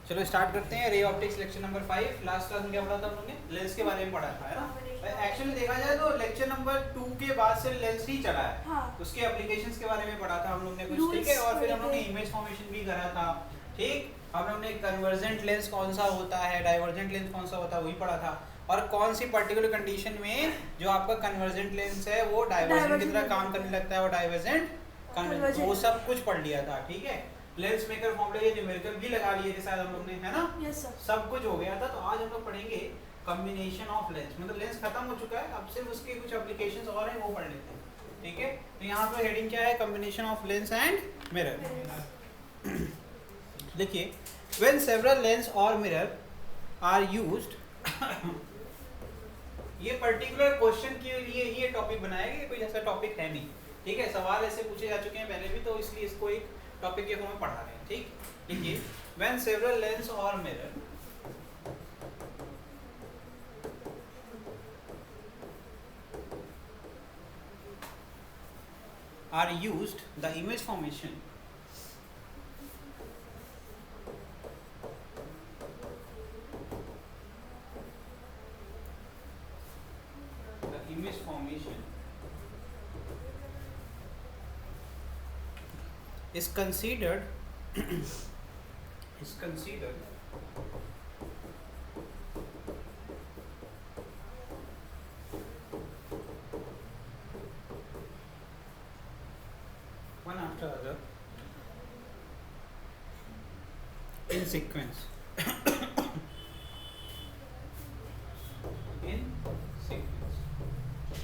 चलो स्टार्ट करते हैं। Ray optics lecture number 5। Last class में क्या पढ़ा था हम लोग ने? लेंस के बारे में पढ़ा था, है ना। एक्चुअली देखा जाए तो लेक्चर नंबर 2 के बाद से लेंस ही चला है। हाँ। उसके एप्लीकेशंस के बारे में पढ़ा था हम लोग ने कुछ, Rules ठीक है। और फिर हम लोग ने पढ़े थे। इमेज फॉर्मेशन भी करा था, ठीक। हम लोग ने कन्वर्जेंट लेंस कौन सा होता है, डाइवर्जेंट लेंस कौन सा होता है, वही पढ़ा था। और कौन सी पर्टिकुलर कंडीशन में जो आपका कन्वर्जेंट लेंस है वो डाइवर्जेंट की तरह काम करने लगता है, वो डाइवर्जेंट कन्वर्जेंट, वो सब कुछ पढ़ लिया था, ठीक है। लेंस मेकर फॉर्मूला ये न्यूमेरिकल भी लगा लिए थे शायद हम लोग ने, है ना। Yes sir. सब कुछ हो गया था। तो आज हम लोग पढ़ेंगे कॉम्बिनेशन ऑफ लेंस। मतलब लेंस खत्म हो चुका है, अब सिर्फ उसके कुछ एप्लीकेशंस और हैं, वो पढ़ लेते हैं, ठीक है। तो यहाँ पे हेडिंग क्या है? Combination of lens and mirror. देखिए, व्हेन सेवरल लेंस और मिरर आर यूज्ड, ये पर्टिकुलर क्वेश्चन के लिए ये टॉपिक बनाया गया, कोई ऐसा टॉपिक है नहीं, ठीक है। सवाल ऐसे पूछे जा चुके हैं पहले भी, तो इसलिए इसको एक टॉपिक के फॉर्म में पढ़ा रहे हैं, ठीक। देखिए, व्हेन सेवरल लेंस और mirror are used, the image formation is considered one after other in sequence. in sequence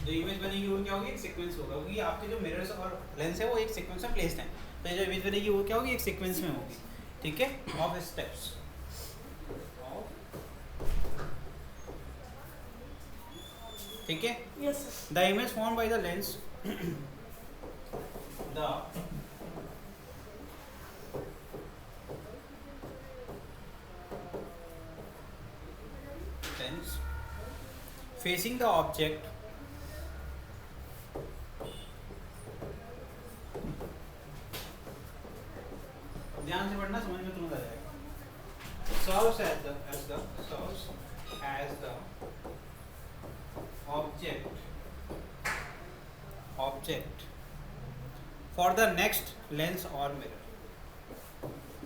जो इमेज बनेगी वो क्या होगी? एक सीक्वेंस होगा, क्योंकि आपके जो मिरर्स और लेंस है वो एक सीक्वेंस में प्लेस्ड हैं। तो जो इमेज बनेगी वो क्या होगी? एक सीक्वेंस में होगी, ठीक है, ऑफ स्टेप्स। ठीक है। Yes sir. The image formed by the lens, the lens facing the object ध्यान से पढ़ना, समझ में तुरंत आ जाएगा। serves as the object for the next lens or mirror,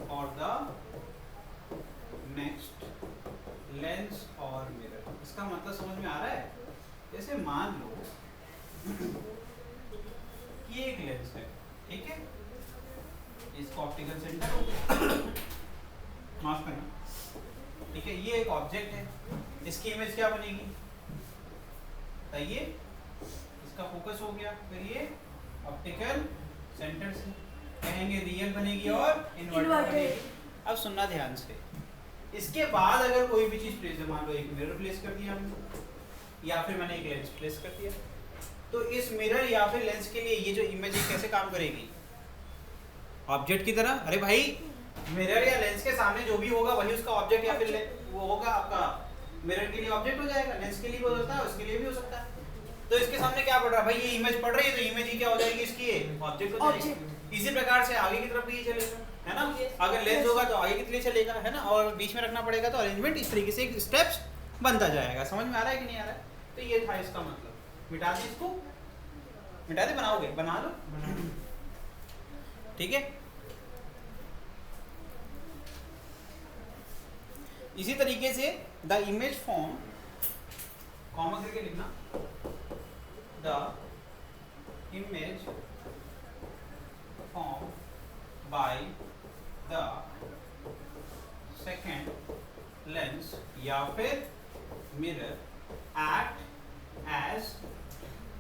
for the next lens or mirror। इसका मतलब समझ में आ रहा है? जैसे मान लो कि एक लेंस है, ठीक है, इसका ऑप्टिकल सेंटर हो गया, माफ करना, ठीक है। ये एक ऑब्जेक्ट है, इसकी इमेज क्या बनेगी? बताइए। इसका फोकस हो गया, फिर ये ऑप्टिकल सेंटर से कहेंगे रियल बनेगी और इन्वर्टेड बनेगी। अब सुनना ध्यान से, इसके बाद अगर कोई भी चीज प्लेस है, मान लो एक मिरर प्लेस कर दिया हमने, या फिर मैंने एक लेंस प्लेस कर दिया, तो इस मिरर या फिर लेंस के लिए ये जो इमेज है कैसे काम करेगी? ऑब्जेक्ट की तरह। अरे भाई, मिरर या लेंस के सामने जो भी होगा वही उसका ऑब्जेक्ट या फिर वो होगा आपका। मिरर के लिए ऑब्जेक्ट हो जाएगा, लेंस के लिए भी हो सकता है, उसके लिए भी हो सकता है। तो इसके सामने क्या पड़ रहा है भाई? ये इमेज पड़ रही है, तो इमेज ही क्या हो जाएगी? इसकी ऑब्जेक्ट हो जाएगी। इसी प्रकार से आगे की तरफ भी ये चलेगा, है ना। अगर लेंस होगा तो आगे के लिए चलेगा, है ना, और बीच में रखना पड़ेगा, तो अरेंजमेंट इस तरीके से एक स्टेप्स बनता जाएगा। समझ में आ रहा है कि नहीं आ रहा है? तो ये था इसका मतलब। मिटा दे इसको, मिटा दे, बनाओगे बना लो, ठीक है। इसी तरीके से द इमेज फॉर्म, कॉमा करके लिखना, the image form by the second lens या फिर mirror act as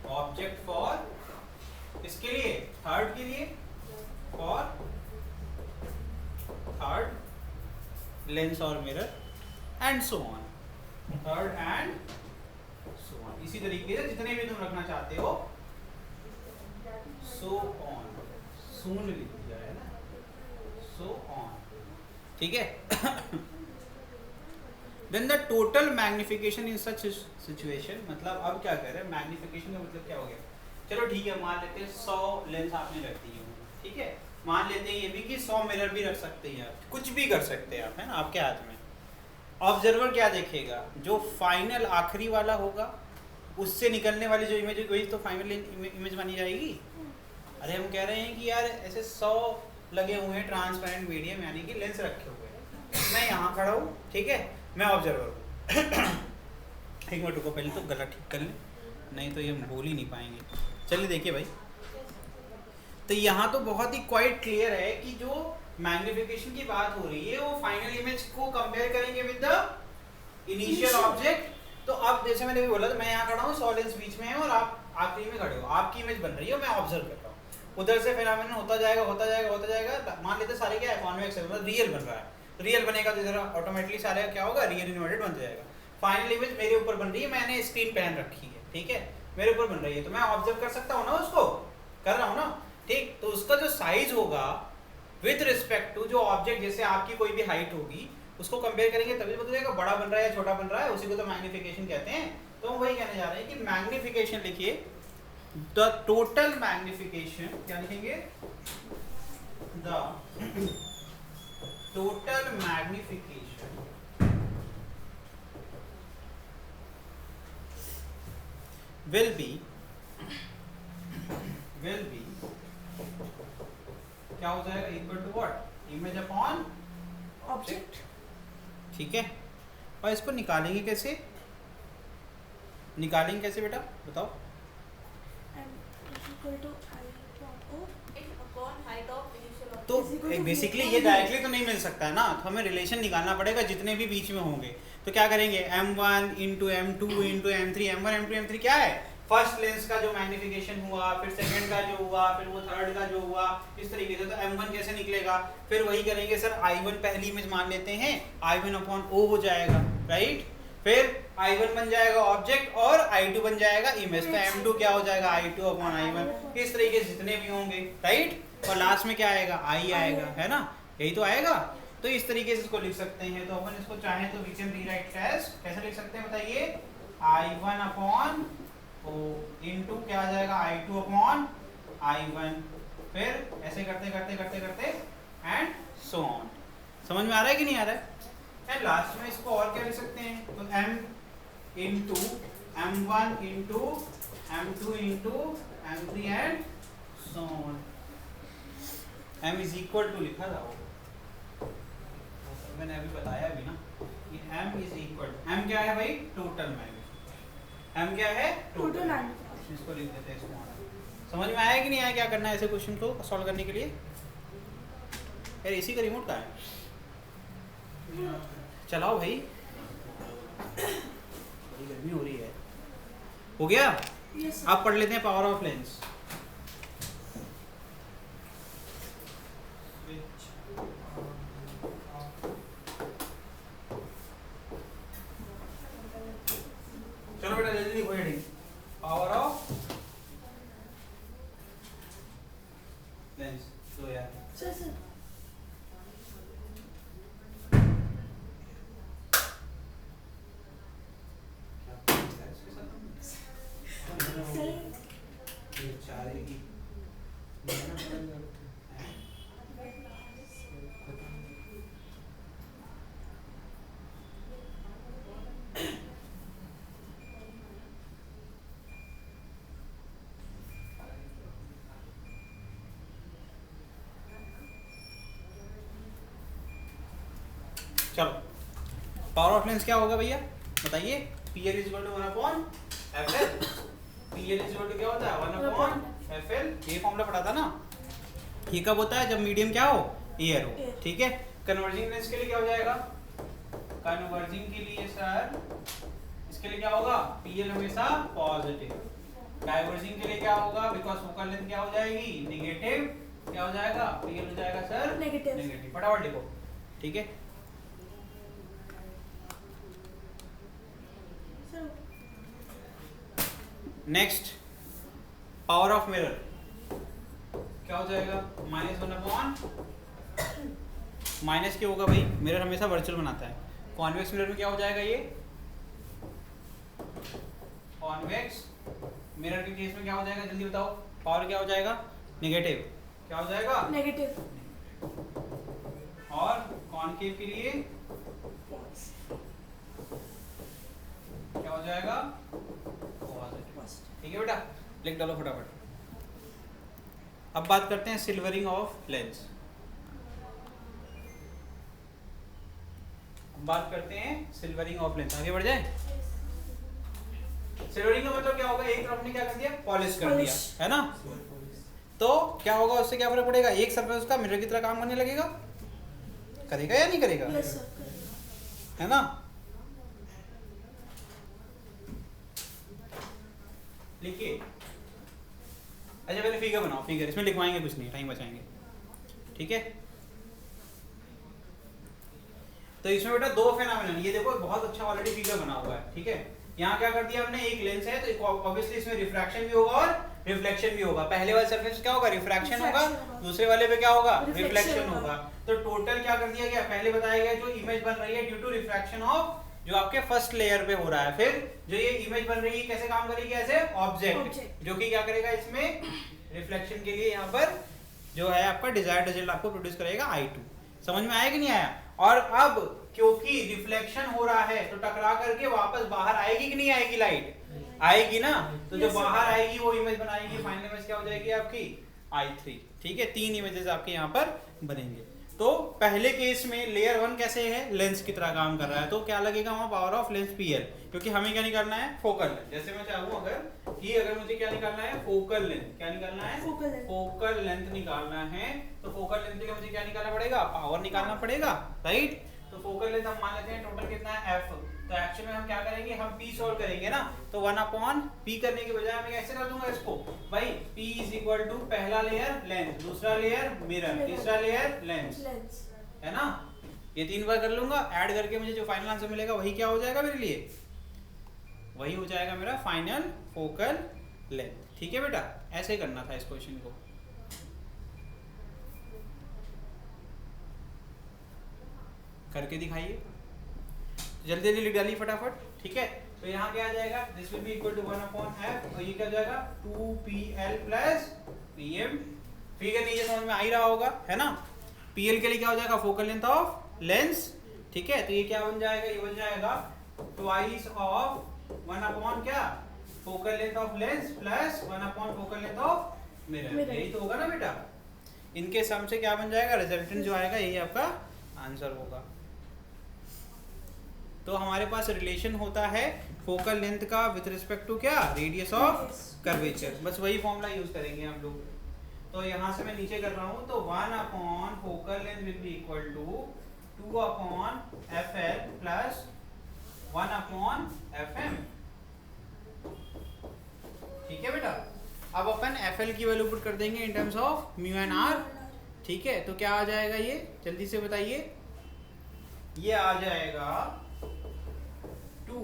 object for, इसके लिए थर्ड के लिए, फॉर थर्ड लेंस और mirror and so on, third and so on. इसी तरीके से जितने भी तुम रखना चाहते हो, सो ऑन, सून लिख दिया है ना, सो ऑन, ठीक है। Then the total magnification in such situation, मतलब अब क्या कर रहे हैं? मैग्निफिकेशन का मतलब क्या हो गया? चलो ठीक है, मान लेते हैं 100 लेंस आपने रख दिए, ठीक है, मान लेते हैं ये भी कि 100 मिरर भी रख सकते हैं आप, कुछ भी कर सकते हैं आप, है ना, आपके हाथ में। ऑब्जर्वर क्या देखेगा, जो फाइनल आखिरी वाला होगा उससे निकलने वाली जो इमेज वही तो फाइनल इमेज मानी जाएगी। अरे हम कह रहे हैं कि यार ऐसे 100 लगे हुए हैं ट्रांसपेरेंट मीडियम यानी कि लेंस रखे हुए हैं, मैं यहाँ खड़ा हूँ, ठीक है, मैं ऑब्जर्वर हूँ। एक मिनट रुको, पहले तो गला ठीक कर लें, नहीं तो ये हम बोल ही नहीं पाएंगे। चलिए देखिए भाई, तो यहाँ तो बहुत ही क्वाइट क्लियर है कि जो मैग्निफिकेशन की बात हो रही है वो फाइनल इमेज को कंपेयर करेंगे विद द इनिशियल ऑब्जेक्ट। तो अब जैसे मैंने भी बोला, तो मैं यहाँ खड़ा हूँ, 100 लेंस बीच में है और आप आखिरी में खड़े हो, आपकी इमेज बन रही है, मैं ऑब्जर्व कर रहा हूँ। उधर से फिनोमेनन होता जाएगा होता जाएगा होता जाएगा, मान लेते सारे क्या है, कॉन्वेक्स है, मतलब रियल बन रहा है। रियल बनेगा तो इधर ऑटोमेटिकली सारे क्या होगा, रियल इन्वर्टेड बनते जाएगा। फाइनल इमेज मेरे ऊपर बन रही है, मैंने स्क्रीन पहन रखी है, ठीक है, मेरे ऊपर बन रही है, तो मैं ऑब्जर्व कर सकता हूँ ना, उसको कर रहा हूँ ना, ठीक। तो उसका जो साइज होगा विथ रिस्पेक्ट टू जो ऑब्जेक्ट, जैसे आपकी कोई भी हाइट होगी उसको कंपेयर करेंगे तभी पता चलेगा बड़ा बन रहा है या छोटा बन रहा है, उसी को तो मैग्निफिकेशन कहते हैं। तो वही कहने जा रहे हैं कि मैग्निफिकेशन लिखिए, द टोटल मैग्निफिकेशन, क्या लिखेंगे, the total magnification will be क्या हो जाएगा, equal to what, image upon object, ठीक है। और इसको निकालेंगे कैसे, निकालेंगे कैसे बेटा बताओ। तो बेसिकली ये डायरेक्टली तो नहीं मिल सकता है ना, तो हमें रिलेशन निकालना पड़ेगा जितने भी बीच में होंगे। तो क्या करेंगे, m1 into m2 into m3, m1 m2 m3 क्या है, फर्स्ट लेंस का जो मैग्निफिकेशन हुआ, फिर सेकंड का जो हुआ, फिर वो थर्ड का जो हुआ, इस तरीके से। तो m1 कैसे निकलेगा, फिर वही करेंगे सर, i1 पहली इमेज मान लेते हैं, i1 अपॉन o हो जाएगा, राइट। फिर i1 बन जाएगा ऑब्जेक्ट और i2 बन जाएगा इमेज, तो m2 क्या हो जाएगा, i2 अपॉन i1, इस तरीके से जितने भी होंगे, राइट। और लास्ट में क्या आएगा, i आएगा, है ना, यही तो आएगा। तो इस तरीके से इसको लिख सकते हैं। तो अपन इसको चाहें तो वी कैन रीराइट एज, कैसे लिख सकते हैं बताइए, i1 अपॉन o इनटू क्या आ जाएगा, i2 अपॉन i1, फिर ऐसे करते करते करते करते एंड सो ऑन। समझ में आ रहा है कि नहीं आ रहा है। एंड लास्ट में इसको और क्या लिख सकते हैं, तो m into m1 into m2 into m3 and so on. m is equal to लिखा था वो, मैंने अभी बताया भी ना, कि m इज इक्वल, m क्या है भाई, टोटल मैग्निफिकेशन, m क्या है, टोटल मैग्निफिकेशन। इसको लिख देते हैं इसको। समझ में आया कि नहीं आया क्या करना है ऐसे क्वेश्चन को सॉल्व करने के लिए। यार इसी का रिमोट कहाँ है, चलाओ भाई, बड़ी गर्मी हो रही है। हो गया, अब पढ़ लेते हैं पावर ऑफ लेंस। चलो बेटा जल्दी लिखो हेडिंग, पावर ऑफ लेंस। तो यार सर चलो पावर ऑफ लेंस क्या होगा भैया बताइए, PL is equal to 1 upon FL। PL is equal to क्या होता है, 1 अपॉन FL। ये फॉर्मूला पढ़ा था ना, ये कब होता है, जब मीडियम क्या हो, एयर हो, ठीक है। कन्वर्जिंग लेंस के लिए क्या हो जाएगा, कन्वर्जिंग के लिए सर इसके लिए क्या होगा, PL हमेशा पॉजिटिव। डाइवर्जिंग के लिए क्या होगा, बिकॉज फोकल लेंथ क्या हो जाएगी, नेगेटिव, क्या हो जाएगा, PL हो जाएगा सर नेगेटिव। फटाफट लिखो, ठीक है। नेक्स्ट पावर ऑफ मिरर क्या हो जाएगा, -1 अपॉन, माइनस क्यों होगा भाई, मिरर हमेशा वर्चुअल बनाता है। कॉन्वेक्स मिरर में क्या हो जाएगा, ये कॉन्वेक्स मिरर के केस में क्या हो जाएगा, जल्दी बताओ, पावर क्या हो जाएगा, नेगेटिव, क्या हो जाएगा? नेगेटिव। और कॉनकेव के लिए क्या हो जाएगा? पॉजिटिव। ठीक है बेटा, लिख डालो फटाफट। अब बात करते हैं सिल्वरिंग ऑफ लेंस। बात करते हैं सिल्वरिंग ऑफ लेंस। आगे बढ़ जाए। सिल्वरिंग का मतलब क्या होगा? एक तरफ ने क्या कर दिया? पॉलिश कर दिया, है ना? तो क्या होगा? उससे क्या फर्क पड़ेगा? एक सरफेस उसका मिरर की तरह काम करने लगेगा, करेगा या नहीं करेगा? Yes, sir. है ना? लिखिए। अच्छा पहले फिगर बनाओ, फिगर इसमें लिखवाएंगे कुछ नहीं, टाइम बचाएंगे, ठीक है? तो इसमें बेटा दो फेनोमेनन, ये देखो बहुत अच्छा ऑलरेडी फिगर बना हुआ है, ठीक है? यहाँ क्या कर दिया हमने? एक लेंस है तो ऑब्वियसली इसमें रिफ्रैक्शन भी होगा और रिफ्लेक्शन भी होगा। पहले वाले सरफेस क्या होगा? रिफ्रैक्शन होगा, दूसरे वाले पे क्या होगा? रिफ्लेक्शन होगा। तो टोटल क्या कर दिया गया? पहले बताया गया जो इमेज बन रही है ड्यू टू रिफ्रैक्शन ऑफ जो आपके फर्स्ट लेयर पे हो रहा है। फिर जो ये इमेज बन रही है कैसे काम करेगी? एज ए ऑब्जेक्ट, जो कि क्या करेगा? इसमें रिफ्लेक्शन के लिए यहाँ पर जो है आपका डिजायर्ड रिजल्ट आपको प्रोड्यूस करेगा I2। समझ में आया कि नहीं आया? और अब क्योंकि रिफ्लेक्शन हो रहा है तो टकरा करके वापस बाहर आएगी कि नहीं आएगी? लाइट आएगी ना, तो जो बाहर आएगी वो इमेज बनाएगी। फाइनल इमेज क्या हो जाएगी आपकी? I3। ठीक है, तीन इमेजेस आपके यहाँ पर बनेंगे। तो पहले केस में लेयर 1 कैसे है? लेंस की तरह काम कर रहा है, तो क्या लगेगा वहां? पावर ऑफ लेंस PL, क्योंकि हमें क्या निकालना है? Focal length. जैसे मैं चाहूँ अगर मुझे क्या निकालना है? Focal length. क्या निकालना है? फोकल लेंथ निकालना है। तो फोकल लेंथ के लिए मुझे क्या निकालना पड़ेगा? पावर निकालना पड़ेगा, राइट? तो फोकल लेंथ हम मान लेते हैं टोटल कितना है? F। तो एक्चुअली में हम क्या करेंगे? हम P सॉल्व करेंगे ना, तो 1/P करने के बजाय मैं कैसे कर दूंगा इसको? भाई P इज इक्वल टू पहला लेयर लेंस, दूसरा लेयर मिरर, तीसरा लेयर लेंस, है ना? ये 3 बार कर लूंगा, ऐड करके मुझे जो फाइनल आंसर मिलेगा वही क्या हो जाएगा मेरे लिए? वही हो जाएगा मेरा फाइनल फोकल लेंथ। ठीक है बेटा, ऐसे करना था इस क्वेश्चन को। करके दिखाइए, जल्दी जल्दी लिख डालिए फटाफट, ठीक है? तो यहाँ क्या आ जाएगा? This will be equal to 1/f, और ये क्या हो जाएगा? 2PL plus PM। फिगर नीचे समझ में आ ही रहा होगा, है ना? PL के लिए क्या हो जाएगा? फोकल लेंथ ऑफ लेंस, ठीक है? तो ये क्या बन जाएगा? ये बन जाएगा ट्वाइस ऑफ 1/ क्या? Focal length of lens plus 1/ focal length of mirror. यही तो होगा ना बेटा? इनके सम से क्या बन जाएगा? रिजल्टेंट जो आएगा यही आपका आंसर होगा। तो हमारे पास रिलेशन होता है फोकल लेंथ का विद रिस्पेक्ट टू क्या? Radius of curvature. बस वही फॉर्मूला यूज करेंगे हम लोग। तो यहाँ से मैं नीचे कर रहा हूँ, तो 1/ focal length will be equal to 2/FL plus 1/FM। ठीक है बेटा? अब अपन FL की वैल्यू पुट कर देंगे in terms of mu and r. ठीक है, तो क्या आ जाएगा? ये जल्दी से बताइए। ये आ जाएगा 2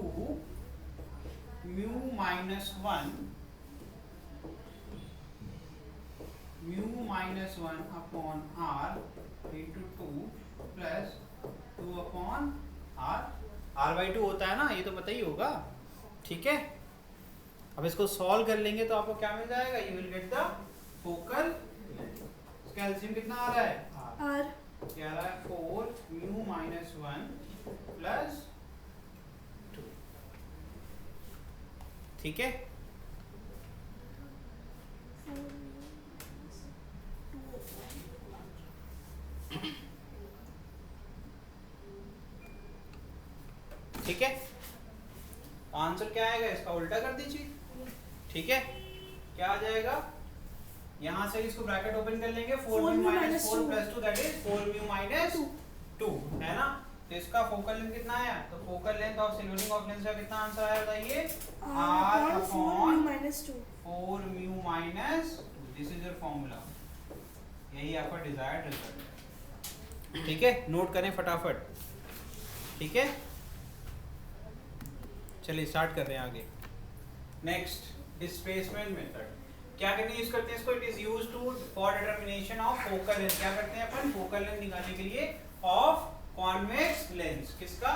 mu minus 1 upon r into 2 plus 2/r। r/2 होता है ना, ये तो पता ही होगा, ठीक है? अब इसको सॉल्व कर लेंगे तो आपको क्या मिल जाएगा? You will get the focal length. इसका एलसीएम कितना आ रहा है? r। क्या आ रहा है? 4 म्यू माइनस 1 प्लस 2। ठीक है? ठीक है, आंसर क्या आएगा? इसका उल्टा कर दीजिए। ठीक है, क्या आ जाएगा? यहां से इसको ब्रैकेट ओपन कर लेंगे, 4 mu minus 4 plus 2 that is 4 mu minus 2, है ना? तो इसका फोकल लेंथ कितना आया? तो focal length of silvering of lens का कितना आंसर आया बताइए? r/4 mu minus 2। This is your formula. यही आपका डिजायर्ड रिजल्ट है। ठीक है, नोट करें फटाफट। ठीक है, चलिए स्टार्ट कर रहे हैं आगे। Next, displacement method. क्या करने यूज करते हैं इसको? It is used to for determination of focal length. क्या करते हैं अपन? फोकल लेंथ निकालने के लिए ऑफ कॉन्वेक्स लेंस। किसका?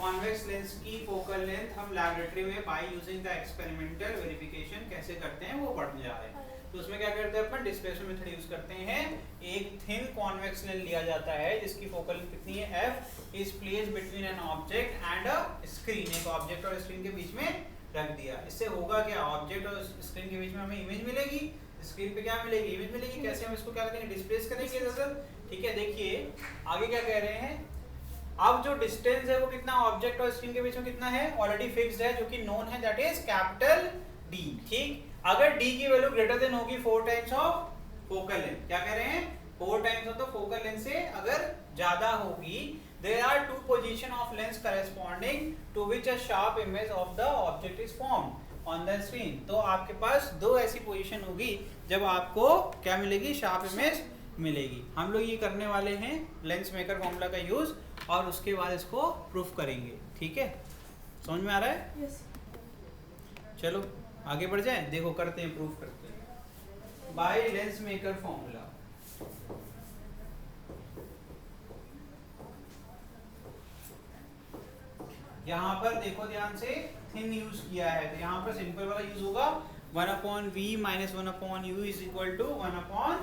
कॉन्वेक्स लेंस की फोकल लेंथ हम लैबोरेटरी में by using the experimental verification कैसे करते हैं वो पढ़ने जा रहे हैं। तो उसमें क्या करते हैं अपन डिस्प्लेसमेंट मेथड यूज करते हैं। एक थिन कॉन्वेक्स लेंस लिया जाता है जिसकी फोकल लेंथ कितनी है f is placed between an object and a screen. एक ऑब्जेक्ट और स्क्रीन के बीच में रख दिया। इससे होगा क्या, ऑब्जेक्ट और स्क्रीन के बीच में हमें इमेज मिलेगी, स्क्रीन पे क्या मिलेगी, इमेज मिलेगी। कैसे हम इसको क्या करेंगे, डिस्प्लेस करेंगे दरअसल। ठीक है, देखिए आगे क्या कह रहे हैं। अब जो डिस्टेंस है वो कितना, ऑब्जेक्ट और स्क्रीन के बीच में कितना है, ऑलरेडी फिक्स्ड है, जो कि नोन है, दैट इज कैपिटल D। ठीक, अगर D की वैल्यू ग्रेटर देन होगी 4 टाइम्स ऑफ फोकल लेंथ, क्या कह रहे हैं, 4 times of the focal length से अगर ज्यादा होगी, there are two position of lens corresponding to which a sharp image of the object is formed on the screen। तो आपके पास दो ऐसी पोजीशन होगी जब आपको क्या मिलेगी, शार्प इमेज मिलेगी। हम लोग ये करने वाले हैं लेंस मेकर फॉर्मूला का यूज, और उसके बाद इसको प्रूफ करेंगे। ठीक है, समझ में आ रहा है? yes. चलो आगे बढ़ जाएं, देखो करते हैं, प्रूफ करते हैं बाय लेंस मेकर फॉर्मूला। यहाँ पर देखो ध्यान से, थिन यूज किया है, तो यहाँ पर सिंपल वाला यूज होगा 1/v minus 1/u is equal to 1/।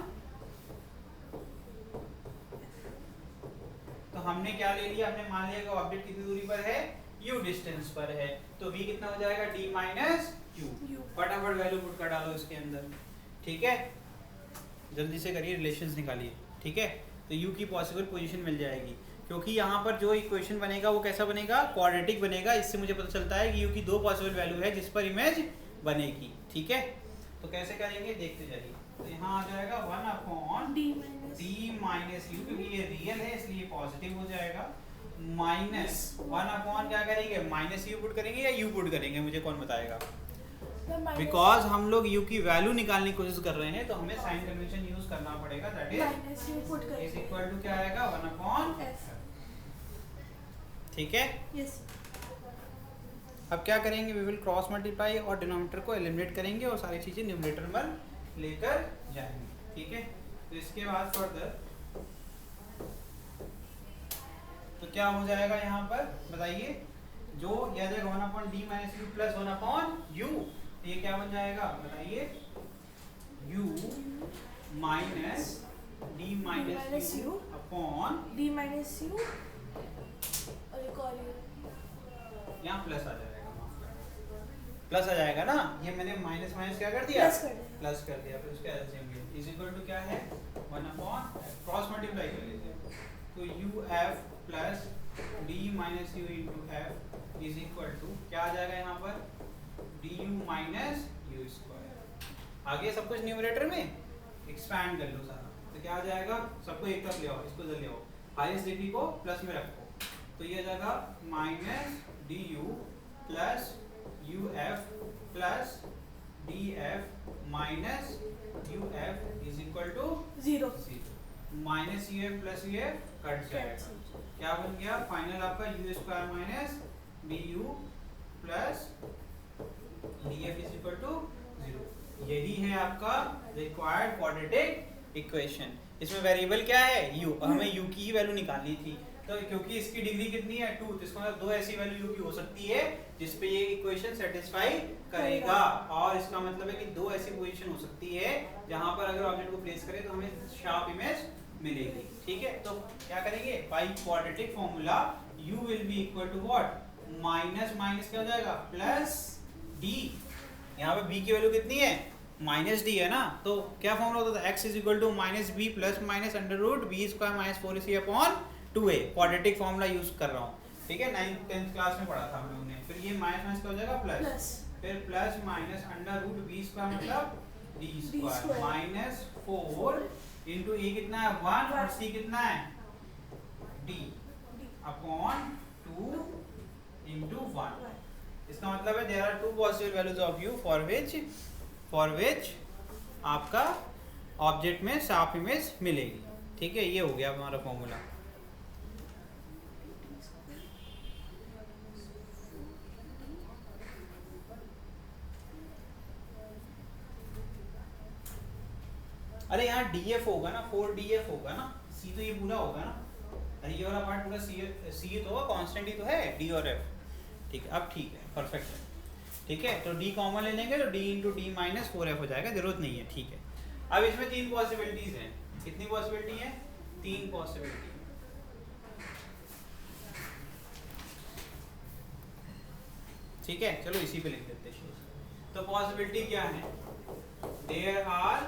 तो हमने क्या ले लिया, हमने मान लिया कि ऑब्जेक्ट कितनी दूरी पर है, u डिस्टेंस पर है, तो v कितना हो जाएगा, d माइनस u। फटाफट वैल्यू पुट कर डालो इसके अंदर। ठीक है, जल्दी से करिए, रिलेशंस निकालिए। ठीक है, तो u की पॉसिबल पोजीशन मिल जाएगी, क्योंकि यहाँ पर जो इक्वेशन बनेगा वो कैसा बनेगा, क्वाड्रेटिक बनेगा। इससे मुझे पता चलता है कि u की दो पॉसिबल वैल्यू है जिस पर इमेज बनेगी। ठीक है, तो कैसे करेंगे देखते जाइए। तो यहाँ आ जाएगा 1/d माइनस u, क्योंकि ये रियल है इसलिए पॉजिटिव हो जाएगा, माइनस 1/ क्या करेंगे, माइनस u पुट करेंगे या u पुट करेंगे, मुझे कौन बताएगा। बिकॉज हम लोग u की वैल्यू निकालने की कोशिश कर रहे हैं, तो हमें साइन कन्वेंशन यूज करना पड़ेगा, दैट इज इक्वल टू क्या आएगा, 1/f। ठीक है, yes. अब क्या करेंगे, वी विल क्रॉस मल्टीप्लाई और डिनोमिनेटर को एलिमिनेट करेंगे और सारी चीजें न्यूमरेटर में लेकर जाएंगे। ठीक है, तो इसके बाद फर्दर तो क्या हो जाएगा यहाँ पर बताइए, जो यह आ जाएगा 1/d minus u plus 1/u, ये क्या बन जाएगा बताइए, u minus d minus u upon d minus u, और एक और यहाँ प्लस आ जाएगा, प्लस आ जाएगा ना, ये मैंने माइनस माइनस क्या कर दिया, प्लस कर दिया, फिर उसके एलसीएम इज इक्वल टू क्या है, 1/f, क्रॉस मल्टीप्लाई कर लीजिए, तो uf plus d minus u into f is equal to क्या आ जाएगा यहाँ पर, du माइनस u स्क्वायर। आगे सब कुछ न्यूमरेटर में एक्सपैंड कर लो सारा, तो क्या आ जाएगा, सबको एक तरफ ले आओ, इसको इधर ले आओ, हाईएस्ट डिग्री को प्लस में रखो, तो ये आ जाएगा minus du plus uf plus df minus uf is equal to 0। Minus uf plus uf cut जाएगा, क्या बन गया फाइनल आपका u square minus du plus df is equal to 0। यही है आपका रिक्वायर्ड क्वाड्रेटिक इक्वेशन। इसमें वेरिएबल क्या है, u, हमें u की ही वैल्यू निकालनी थी, तो क्योंकि इसकी डिग्री कितनी है 2, तो इसका मतलब दो ऐसी वैल्यू u की हो सकती है जिस पे ये इक्वेशन सेटिस्फाई करेगा, और इसका मतलब है कि दो ऐसी पोजीशन हो सकती है जहां पर अगर ऑब्जेक्ट को प्लेस करें तो हमें शार्प इमेज मिलेगी। ठीक है, तो क्या करेंगे, by quadratic formula u will be equal to what, minus minus क्या हो जाएगा प्लस d, यहाँ पे b की वैल्यू कितनी है, माइनस डी है ना, तो क्या फॉर्मूला होता था, x is equal to minus b plus minus under root b square minus 4ac upon 2a। Quadratic formula use कर रहा हूँ। ठीक है, 9th 10th क्लास में पढ़ा था हम लोगों ने। फिर ये माइनस माइनस क्या हो जाएगा प्लस, फिर plus minus under root b square मतलब d square minus 4 into a कितना है 1 और सी कितना है d अपॉन 2 इंटू 1। इसका मतलब है there are two possible values of u for which आपका ऑब्जेक्ट में शार्प इमेज मिलेगी। ठीक है, ये हो गया हमारा फॉर्मूला। अरे यहाँ df होगा ना, 4df होगा ना, c तो ये पूरा होगा ना, अरे ये वाला पार्ट पूरा सी तो कांस्टेंट ही तो है, डी और एफ। ठीक है, अब ठीक है, परफेक्ट है। ठीक है, तो डी कॉमन ले लेंगे तो D into d minus 4f हो जाएगा, जरूरत नहीं है। ठीक है, अब इसमें 3 पॉसिबिलिटीज हैं। कितनी पॉसिबिलिटी है? 3 पॉसिबिलिटी। ठीक है, चलो इसी पे लिख देते हैं। तो पॉसिबिलिटी क्या है? There are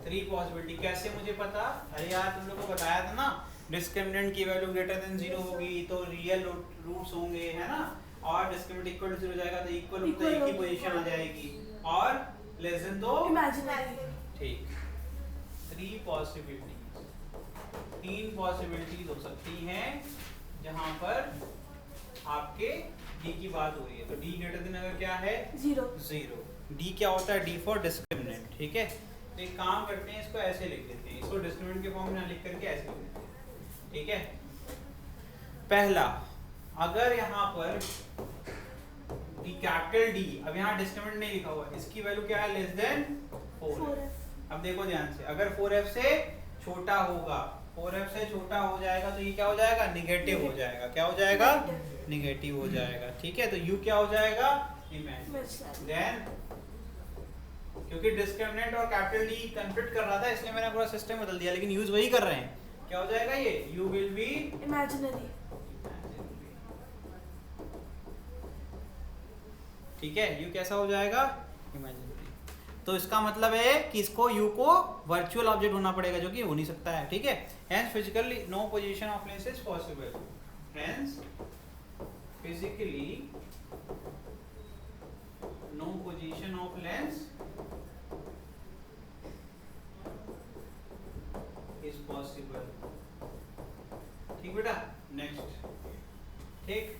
3 possibility. कैसे मुझे पता? अरे यार तुम लोग को बताया था ना, डिस्क्रिमिनेंट की वैल्यू ग्रेटर देन 0 होगी तो रियल रूट्स होंगे, है ना, और डिस्क्रिमिनेंट इक्वल टू 0 जाएगा तो इक्वल रूट तो एक ही पोजीशन आ जाएगी, और लेस देन तो इमेजिनरी। ठीक। 3 पॉसिबिलिटीज, 3 पॉसिबिलिटीज हो सकती हैं जहां पर आपके डी की बात हो रही है। तो डी ग्रेटर देन अगर क्या है? 0। डी क्या होता है? D for discriminant. ठीक है, तो एक काम करते हैं, इसको ऐसे लिख देते हैं, इसको डिस्क्रिमिनेंट के फॉर्म में ना लिख करके ऐसे लिख देते हैं। ठीक है, पहला, अगर यहाँ पर डी कैपिटल डी, अब यहाँ डिस्क्रिमिनेंट नहीं लिखा हुआ, इसकी वैल्यू क्या है? Less than 4f। अब देखो ध्यान से, अगर 4f से छोटा होगा, 4f से छोटा हो जाएगा तो ये क्या हो जाएगा? निगेटिव हो जाएगा। क्या हो जाएगा? निगेटिव हो जाएगा। ठीक है, तो u क्या हो जाएगा? इमेजिनरी। देन क्योंकि डिस्क्रिमिनेंट और कैपिटल डी कंफ्लिक्ट कर रहा था, इसलिए मैंने पूरा सिस्टम बदल दिया, लेकिन यूज वही कर रहे हैं। क्या हो जाएगा ये? u will be imaginary. ठीक है, u कैसा हो जाएगा? इमेजिनरी। तो इसका मतलब है कि इसको u को वर्चुअल ऑब्जेक्ट होना पड़ेगा, जो कि हो नहीं सकता है। ठीक है, hence physically no position of lens is possible. Hence physically no position of lens is possible. ठीक बेटा, नेक्स्ट। ठीक,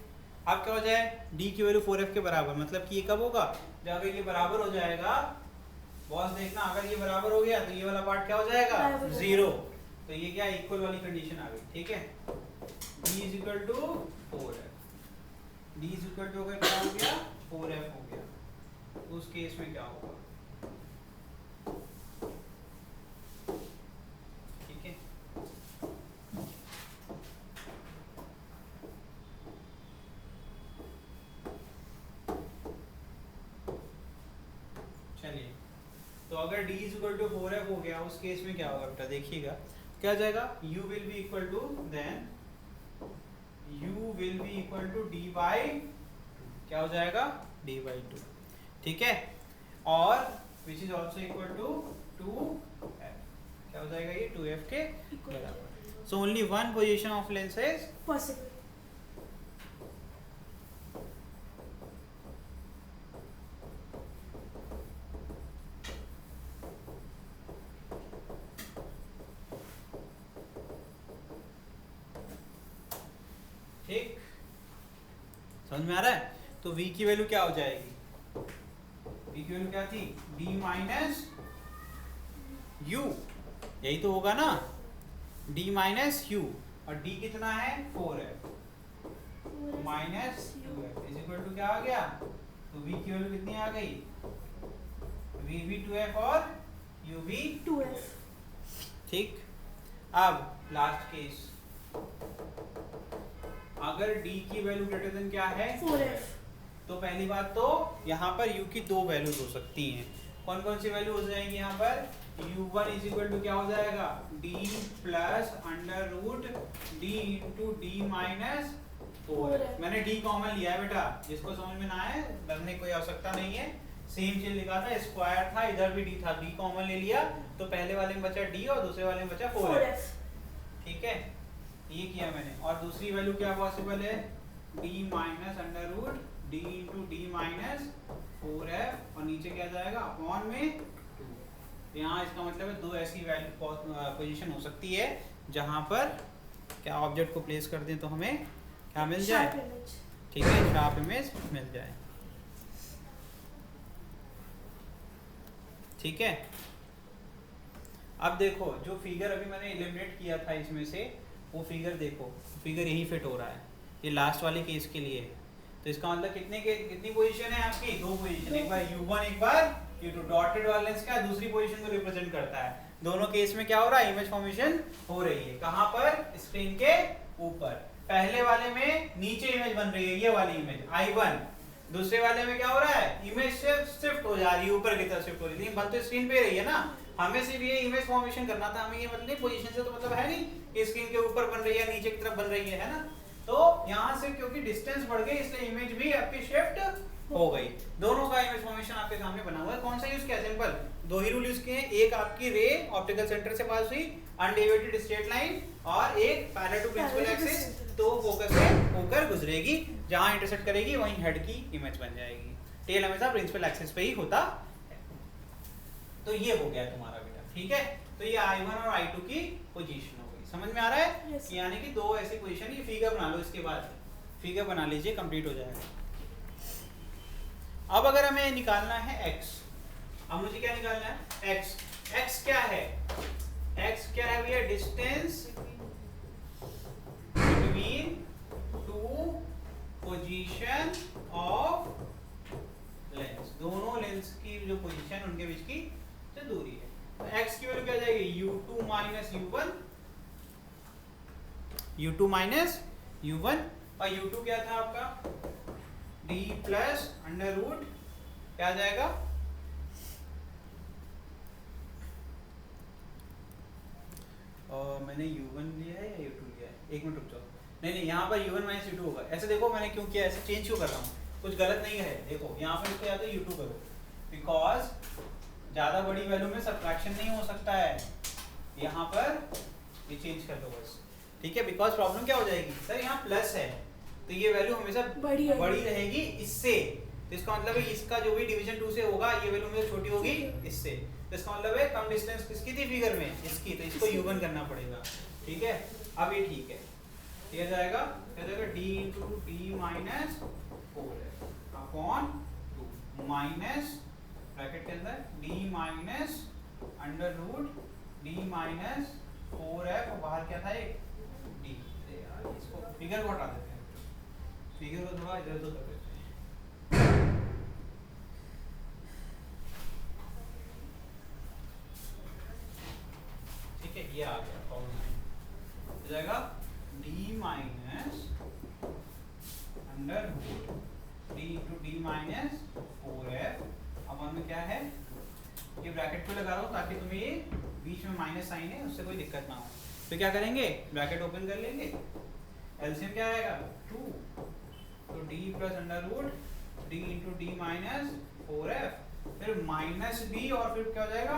अब क्या हो जाए? d की वैल्यू 4f के बराबर, मतलब कि ये कब होगा? जब अगर ये बराबर हो जाएगा, बॉस देखना, अगर ये बराबर हो गया तो ये वाला पार्ट क्या हो जाएगा? 0। तो ये क्या इक्वल वाली कंडीशन आ गई। ठीक है, d is equal to 4f, d is equal to अगर क्या हो गया? 4f हो गया, तो उस केस में क्या होगा? ठीक है, चलिए, तो अगर d is equal to 4f हो गया, उस केस में क्या होगा बेटा? देखिएगा क्या हो जाएगा? u will be equal to, then u will be equal to d by 2। क्या हो जाएगा? d by 2। ठीक है, और which is also equal to 2f। क्या हो जाएगा? ये 2f के बराबर। So only one position of lens is possible. ठीक, समझ में आ रहा है? तो v की वैल्यू क्या हो जाएगी? v की वैल्यू क्या थी? d माइनस u, यही तो होगा ना, d माइनस u, और d कितना है? 4f minus 2f is equal to क्या आ गया? तो v की वैल्यू कितनी आ गई? v भी 2f और u भी 2f। ठीक, अब लास्ट केस, अगर d की वैल्यू ग्रेटर देन क्या है? 4f। तो पहली बात तो यहाँ पर u की 2 वैल्यूज हो सकती हैं। कौन कौन सी वैल्यू हो जाएंगी यहाँ पर? u1 इज इक्वल टू क्या हो जाएगा? d plus under root d into d minus 4। मैंने d कॉमन लिया है बेटा, जिसको समझ में ना आए डरने की कोई आवश्यकता नहीं है, सेम चीज लिखा था, स्क्वायर था, इधर भी d था, d कॉमन ले लिया तो पहले वाले में बचा d और दूसरे वाले में बचा 4f। ठीक है, ये किया मैंने। और दूसरी वैल्यू क्या पॉसिबल है? d minus under root d into d minus 4f, और नीचे क्या जाएगा? अपॉन में 2। यहाँ इसका मतलब है 2 ऐसी वैल्यू पोजीशन हो सकती है जहाँ पर क्या ऑब्जेक्ट को प्लेस कर दें तो हमें क्या मिल जाए? ठीक है, शार्प इमेज मिल जाए। ठीक है, अब देखो जो फिगर अभी मैंने एलिमिनेट किया था इसमें से, वो फिगर देखो, फिगर यही फिट हो रहा है, ये लास्ट वाले केस के लिए। तो इसका मतलब कितनी पोजीशन है आपकी? 2 पोजीशन, एक बार u1 एक बार u2। डॉटेड वाला लेंस क्या दूसरी पोजीशन को रिप्रेजेंट करता है, दोनों केस में क्या हो रहा है, इमेज फॉर्मेशन हो रही है। कहां पर, स्क्रीन के ऊपर। पहले वाले में नीचे इमेज बन रही है, ये वाली इमेज I1। दूसरे वाले में क्या हो रहा है, इमेज से शिफ्ट हो जा रही है, ऊपर की तरफ शिफ्ट हो रही है, लेकिन बन तो स्क्रीन पे रही है ना। हमें सिर्फ ये इमेज फॉर्मेशन करना था, हमें ये मतलब नहीं, पोजीशन से तो मतलब है नहीं कि स्क्रीन के ऊपर बन रही है नीचे की तरफ बन रही है ना। तो यहाँ से क्योंकि डिस्टेंस बढ़ गई इसलिए इमेज भी आपकी शिफ्ट हो गई। दोनों का इमेज फॉर्मेशन आपके सामने बना हुआ है। कौन सा यूज किया, सिंपल दो ही रूल यूज किए हैं। एक आपकी रे ऑप्टिकल सेंटर से पास हुई अनडेविएटेड स्ट्रेट लाइन, और एक पैरेलल टू प्रिंसिपल एक्सिस, तो फोकस से होकर गुजरेगी, जहां इंटरसेक्ट करेगी वहीं हेड की इमेज बन जाएगी। टेल हमेशा प्रिंसिपल एक्सिस पे ही होता है। तो ये हो गया तुम्हारा बेटा, ठीक है। तो ये I1 और I2 की पोजीशन हो गई, समझ में आ रहा है। Yes. यानी कि दो ऐसी पोजीशन, ये फिगर बना लो, इसके बाद फिगर बना लीजिए, कंप्लीट हो जाएगा। अब अगर हमें निकालना है x, अब मुझे क्या निकालना है, x क्या है, x क्या है भैया, distance between two position of lens, दोनों लेंस की जो पोजीशन उनके बीच की जो दूरी है। तो x की वैल्यू क्या जाएगी, u2 minus u1, u2 minus u1, और u2 क्या था आपका, d प्लस अंडर रूट क्या आ जाएगा, और मैंने u1 लिया है या u2 लिया है, एक मिनट रुक जाओ, नहीं यहाँ पर u1 माइनस u2 होगा। ऐसे देखो मैंने क्यों किया, ऐसे चेंज क्यों कर रहा हूँ, कुछ गलत नहीं है। देखो यहाँ पर इसको या तो u2 करो, बिकॉज ज़्यादा बड़ी वैल्यू में सब्ट्रैक्शन नहीं हो सकता है। यहाँ पर ये चेंज कर दो बस, ठीक है। बिकॉज प्रॉब्लम क्या हो जाएगी, सर यहाँ प्लस है तो ये वैल्यू हमेशा बड़ी रहेगी इससे, तो इसका मतलब है इसका जो भी डिवीजन 2 से होगा ये वैल्यू हमेशा छोटी होगी इससे, तो इसका मतलब है कम डिस्टेंस किसकी थी फिगर में, इसकी, तो इसको u1 करना पड़ेगा, ठीक है। अब ये ठीक है, ये जाएगा क्या जाएगा, d into d minus 4 upon 2 minus bracket के अंदर d minus under root d minus 4f, और बाहर क्या था एक d। यार इसको फिगर को हटा देते हैं, फिगर को थोड़ा इधर उधर कर देते हैं। ठीक है, ये आ गया फॉर्मूला, हो जाएगा d minus under root d into d minus 4f, अपन में क्या है, ये ब्रैकेट पे लगा रहा हूँ ताकि तुम्हें ये बीच में माइनस साइन है उससे कोई दिक्कत ना हो। तो क्या करेंगे, ब्रैकेट ओपन कर लेंगे, एलसीएम क्या आएगा 2, तो d plus under root d into d minus 4f, फिर माइनस b, और फिर क्या हो जाएगा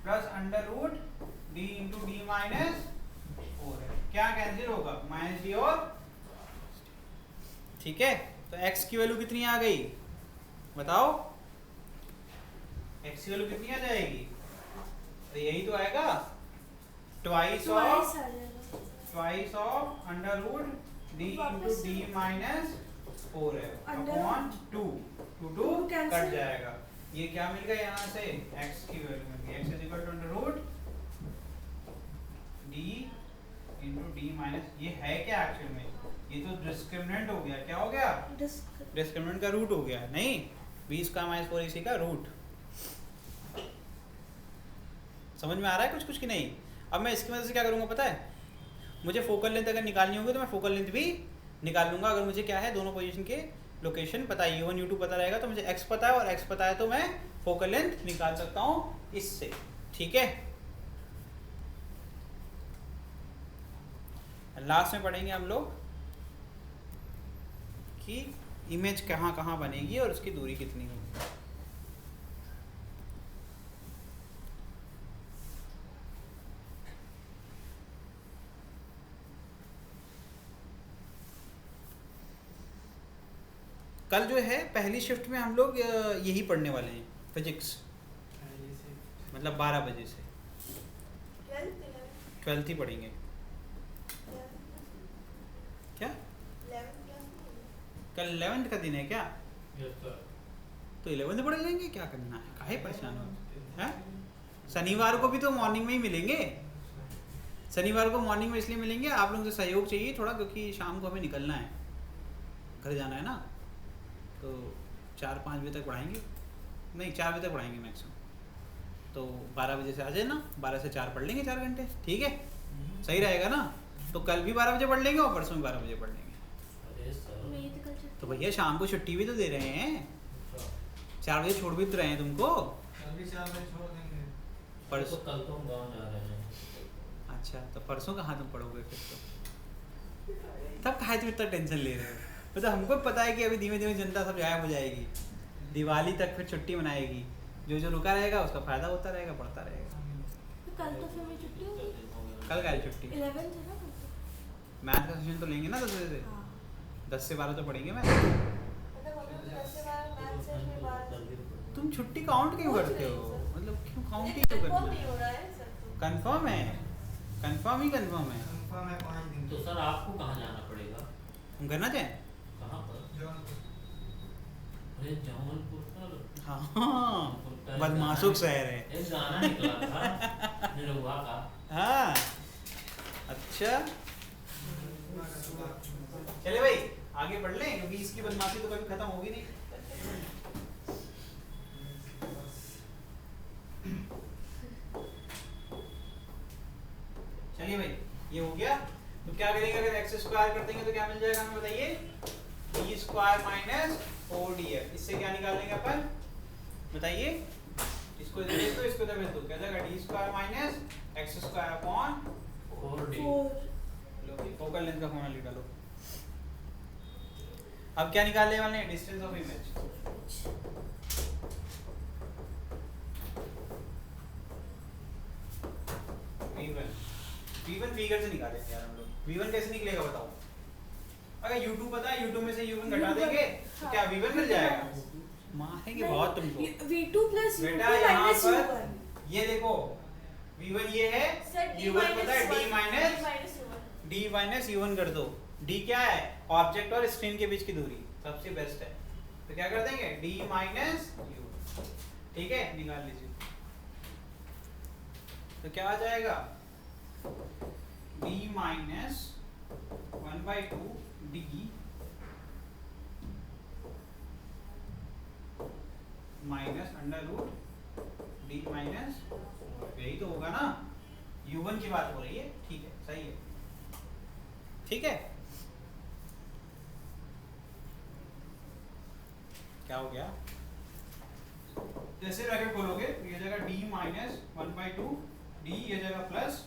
plus under root d into d minus 4f, क्या कैंसिल होगा, माइनस d और, ठीक है। तो x की वैल्यू कितनी आ गई बताओ, x की वैल्यू कितनी आ जाएगी, तो यही तो आएगा twice of under root d into d minus 4f upon 2, 2 cut जाएगा, ये क्या मिल गया यहाँ से, x की वैल्यू मिल गई, x is equal to under root d into d minus, ये है क्या एक्चुअल में, ये तो डिस्क्रिमिनेंट हो गया, क्या हो गया, डिस्क्रिमिनेंट का रूट हो गया, नहीं 20 का माइनस 4 इसी का रूट। समझ में आ रहा है कुछ कुछ कि नहीं। अब मैं इसकी वजह से क्या करूँगा पता है, मुझे फोकल लेंथ अगर निकालनी होगी तो मैं फोकल लेंथ भी निकाल लूँगा। अगर मुझे क्या है, दोनों पोजीशन के लोकेशन पता है, u1 u2 पता रहेगा, तो मुझे x पता है और x पता है तो मैं फोकल लेंथ निकाल सकता हूँ इससे, ठीक है। लास्ट में पढ़ेंगे हम लोग कि इमेज कहाँ कहाँ बनेगी और उसकी दूरी कितनी होगी। कल जो है पहली शिफ्ट में हम लोग यही पढ़ने वाले हैं, फिजिक्स, मतलब 12 बजे से 12th ही पढ़ेंगे। क्या कल 11th का दिन है क्या, तो 11th पढ़ लेंगे, क्या करना है, काहे परेशान हो हैं। शनिवार को भी तो मॉर्निंग में ही मिलेंगे, शनिवार को मॉर्निंग में इसलिए मिलेंगे, आप लोगों से सहयोग चाहिए थोड़ा, क्योंकि शाम को हमें निकलना है, घर जाना है ना, तो 4-5 बजे तक पढ़ाएंगे, नहीं 4 बजे तक पढ़ाएंगे मैक्सिमम, तो 12 बजे से आ जाए ना, 12 से 4 पढ़ लेंगे 4 घंटे, ठीक है? सही रहेगा ना? तो कल भी 12 बजे पढ़ लेंगे और परसों भी 12 बजे पढ़ लेंगे। मेरी तो कल छुट्टी तो भैया शाम को छुट्टी भी तो दे रहे हैं, 4 बजे छोड़ भी तो रहे हैं तुमको। अभी 4 बजे छोड़ देंगे। परसों कल तो हम गाँव जा रहे हैं। अच्छा, तो परसों कहाँ तुम पढ़ोगे फिर? तो तब काहे तुम इतना टेंशन ले रहे हो? मतलब हमको पता है कि अभी धीमे धीमे जनता सब गायब हो जाएगी, दिवाली तक फिर छुट्टी मनाएगी, जो जो रुका रहेगा उसका फायदा होता रहेगा, बढ़ता रहेगा। तो कल तो फिर मेरी छुट्टी होगी। कल का छुट्टी? 11 है ना कल तो। मैथ का सेशन तो लेंगे ना 10 बजे से? हाँ 10 से 12 तो पढ़ेंगे मैथ। मतलब अगर 10 से 12 मैथ से फिर 12 तुम छुट्टी काउंट क्यों पूछ करते रही हो? हूँ सर। मतलब क्यों काउंट ही लेकिन क्यों कंफर्म करते नहीं हो? हो रहा है सर तो। कंफर्म है, कंफर्म ही कंफर्म है। कंफर्म है 5 दिन। तो सर आपको कहाँ जाना पड़ेगा? हम करना चाहें? कहाँ पर? जौनपुर। अरे जौनपुर पर। हाँ, बदमाशुक शहर है। एक गाना निकला था निरहुआ का। हाँ अच्छा, चले भाई आगे बढ़ लें, क्योंकि इसकी बदमाशी तो कभी खत्म होगी नहीं। चलिए भाई, ये हो गया। तो क्या करेंगे, अगर एक्स स्क्वायर कर देंगे तो क्या मिल जाएगा हमें बताइए? D square minus 4df। इससे क्या निकालेंगे अपन बताइए? इसको इधर भेज दो, इसको इधर भेज दो, क्या जाएगा? D square minus x square upon 4D। 4 लो भाई, फोकल लेंथ का फॉर्मूला लिख डालो। अब क्या निकालने वाले हैं? Distance of image. v1 figure से निकालेंगे यार हम लोग। v1 कैसे निकलेगा बताओ? अगर u2 पता है, u2 में से u1 घटा देंगे तो क्या v1 मिल जाएगा? मारेंगे बहुत तुमको v2 प्लस बेटा। u2 यहाँ माइनस पर u1 ये देखो, v1 ये है, सर d u1 पता है, d minus minus u1 d minus u1 कर दो। d क्या है? ऑब्जेक्ट और स्क्रीन के बीच की दूरी, सबसे बेस्ट है। तो क्या कर देंगे? d माइनस u, ठीक है? निकाल लीजिए। तो क्या आ जाएगा? d minus 1/2 d minus under root d minus, यही तो होगा ना? u1 की बात हो रही है, ठीक है, सही है, ठीक है। क्या हो गया? जैसे ब्रैकेट खोलोगे तो ये जाएगा d माइनस 1/2 d, ये जाएगा plus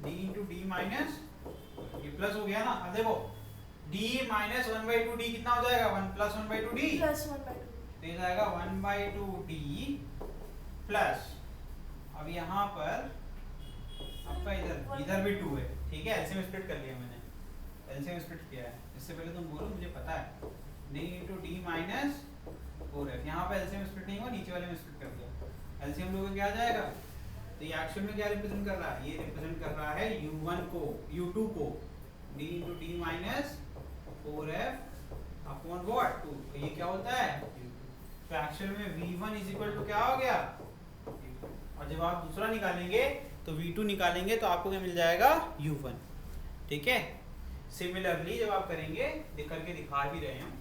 d into d minus, ये प्लस हो गया ना? अब देखो d माइनस 1/2 d कितना हो जाएगा? 1 प्लस 1/2 d, प्लस 1/2 तो ये जाएगा 1/2 d प्लस, अब यहाँ पर आपका इधर भी 2 है, ठीक है? एलसीएम स्प्लिट कर लिया मैंने, एलसीएम स्प्लिट किया है। इससे पहले तुम बोलो मुझे पता है, d into d minus 4f। यहाँ पे एलसीएम स्प्लिट नहीं हुआ, नीचे वाले में स्प्लिट कर दिया। एलसीएम लोगों क्या आ जाएगा? तो ये एक्चुअल में क्या रिप्रेजेंट कर रहा है? ये रिप्रेजेंट कर रहा है u1 को, u2 को, d into d minus 4f upon what 2। तो ये क्या होता है? तो एक्चुअल में v1 इज इक्वल टू क्या हो गया? और जब आप दूसरा निकालेंगे तो v2 निकालेंगे तो आपको क्या मिल जाएगा? u1, ठीक है? सिमिलरली जब आप करेंगे, करके दिखा भी रहे हैं,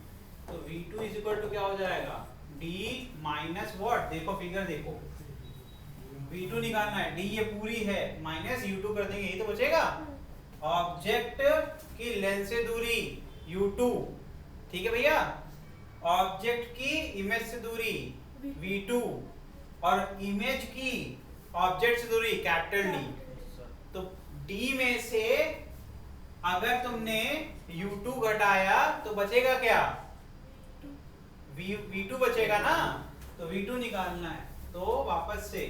तो v2 इज इक्वल टू क्या हो जाएगा? d माइनस व्हाट, देखो फिगर देखो, v2 निकालना है, d ये पूरी है, माइनस u2 कर देंगे, यही तो बचेगा। ऑब्जेक्ट की लेंथ से दूरी u2, ठीक है भैया? ऑब्जेक्ट की इमेज से दूरी v2 और इमेज की ऑब्जेक्ट से दूरी कैपिटल D। तो D में से अगर तुमने u2 घटाया तो बचेगा क्या? v2 बचेगा ना? तो v2 निकालना है, तो वापस से